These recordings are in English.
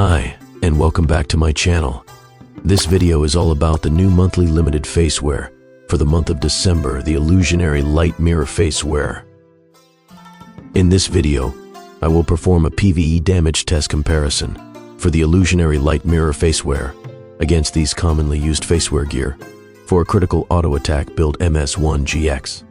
Hi, and welcome back to my channel. This video is all about the new monthly limited Facewear for the month of December, the Illusionary Light Mirror Facewear. In this video, I will perform a PVE damage test comparison for the Illusionary Light Mirror Facewear against these commonly used Facewear gear for a critical auto attack build MS1GX.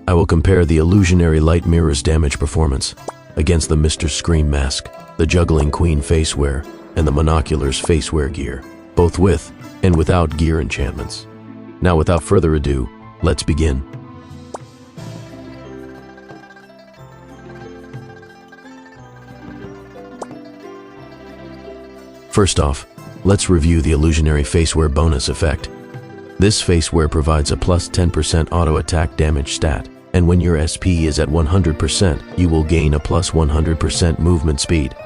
I will compare the Illusionary Light Mirror's damage performance against the Mr. Scream mask, the Juggling Queen Facewear, and the Monoculars Facewear gear, both with and without gear enchantments. Now, without further ado, let's begin. First off, let's review the Illusionary Facewear bonus effect. This Facewear provides a plus 10% auto attack damage stat, and when your SP is at 100%, you will gain a plus 100% movement speed.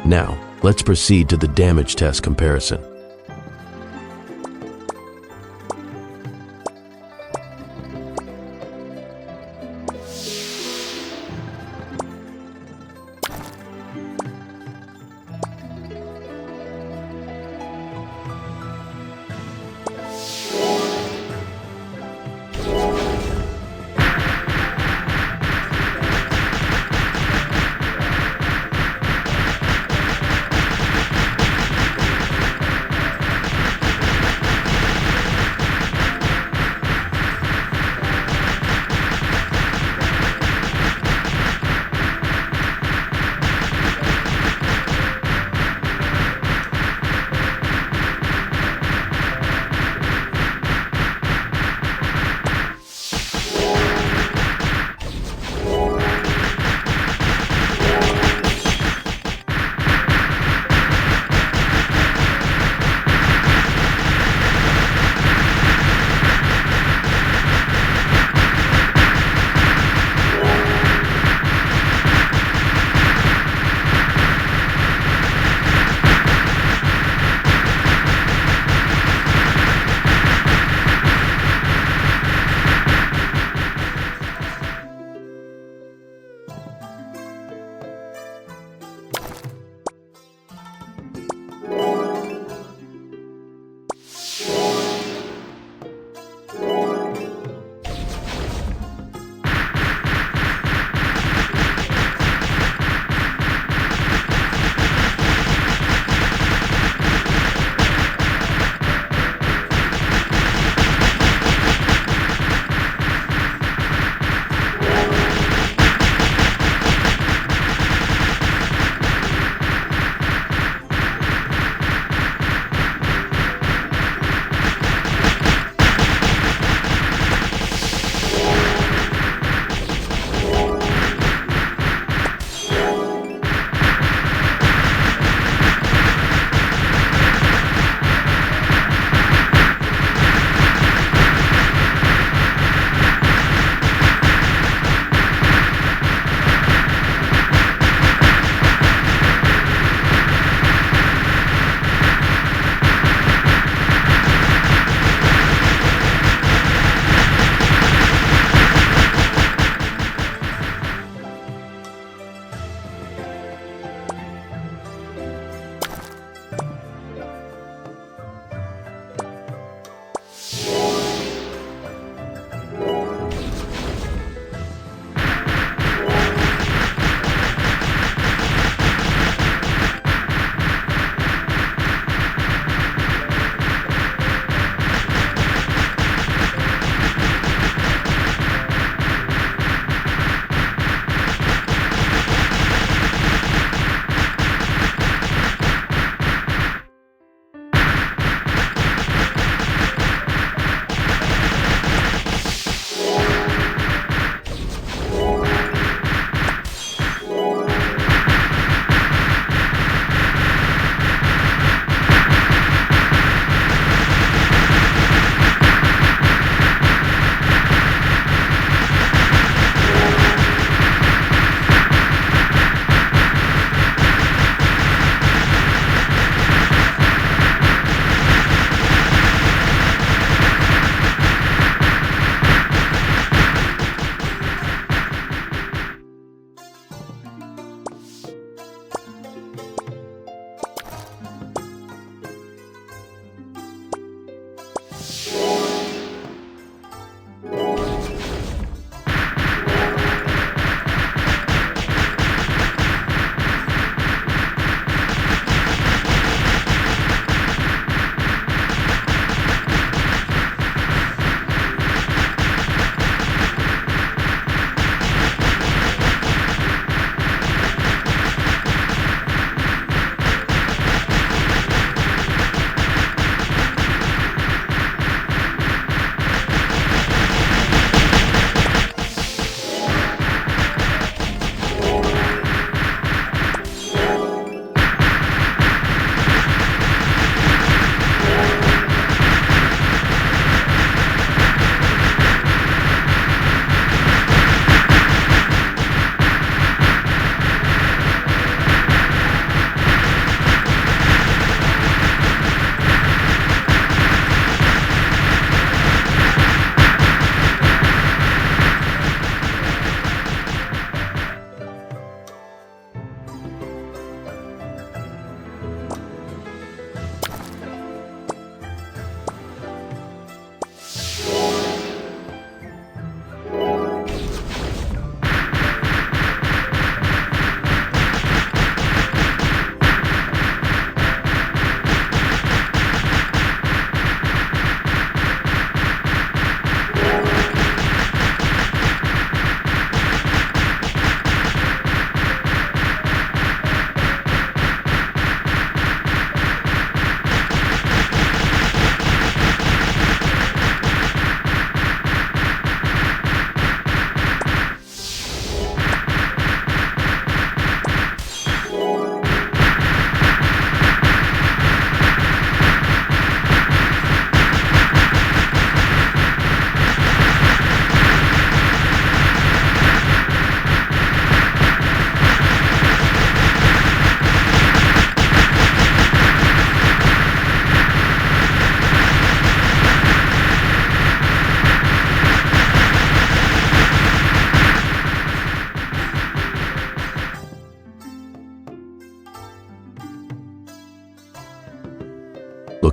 Now, let's proceed to the damage test comparison.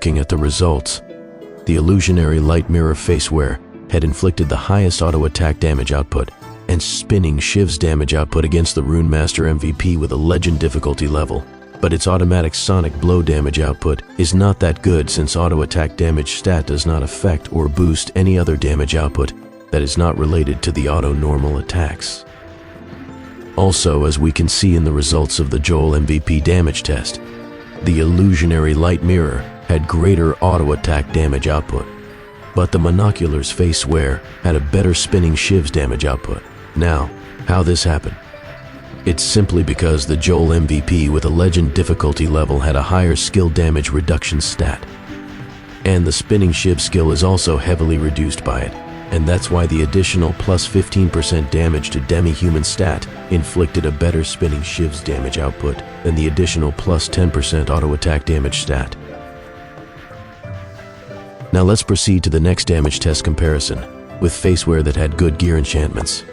looking at the results. The Illusionary Light Mirror Facewear had inflicted the highest auto attack damage output and spinning shivs damage output against the Rune Master MVP with a legend difficulty level. But its automatic sonic blow damage output is not that good, since auto attack damage stat does not affect or boost any other damage output that is not related to the auto normal attacks. Also, as we can see in the results of the Joel MVP damage test, the Illusionary Light Mirror had greater auto attack damage output, but the Monoculars Facewear had a better spinning shivs damage output. Now, how this happened? It's simply because the Joel MVP with a legend difficulty level had a higher skill damage reduction stat, and the spinning shiv skill is also heavily reduced by it, and that's why the additional plus 15% damage to demi-human stat inflicted a better spinning shivs damage output than the additional plus 10% auto attack damage stat. Now let's proceed to the next damage test comparison with Facewear that had good gear enchantments.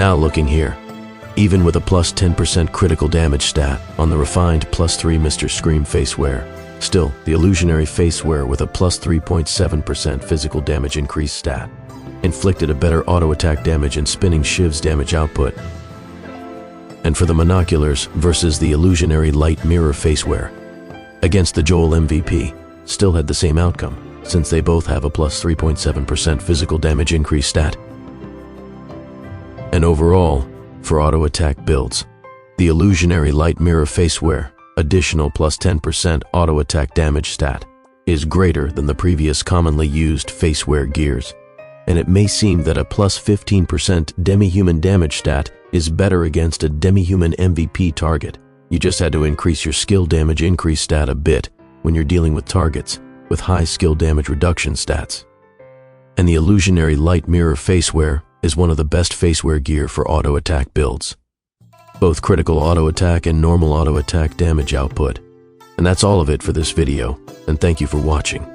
Now looking here, even with a plus 10% critical damage stat on the refined plus 3 Mr. Scream Facewear, still, the Illusionary Facewear with a plus 3.7% physical damage increase stat inflicted a better auto attack damage and spinning shivs damage output. And for the Monoculars versus the Illusionary Light Mirror Facewear, against the Joel MVP, still had the same outcome, since they both have a plus 3.7% physical damage increase stat. And overall, for auto attack builds, the Illusionary Light Mirror Facewear additional plus 10% auto attack damage stat is greater than the previous commonly used Facewear gears, and it may seem that a plus 15% demi-human damage stat is better against a demi-human MVP target. You just had to increase your skill damage increase stat a bit when you're dealing with targets with high skill damage reduction stats. And the Illusionary Light Mirror Facewear is one of the best Facewear gear for auto attack builds. Both critical auto attack and normal auto attack damage output. And that's all of it for this video, and thank you for watching.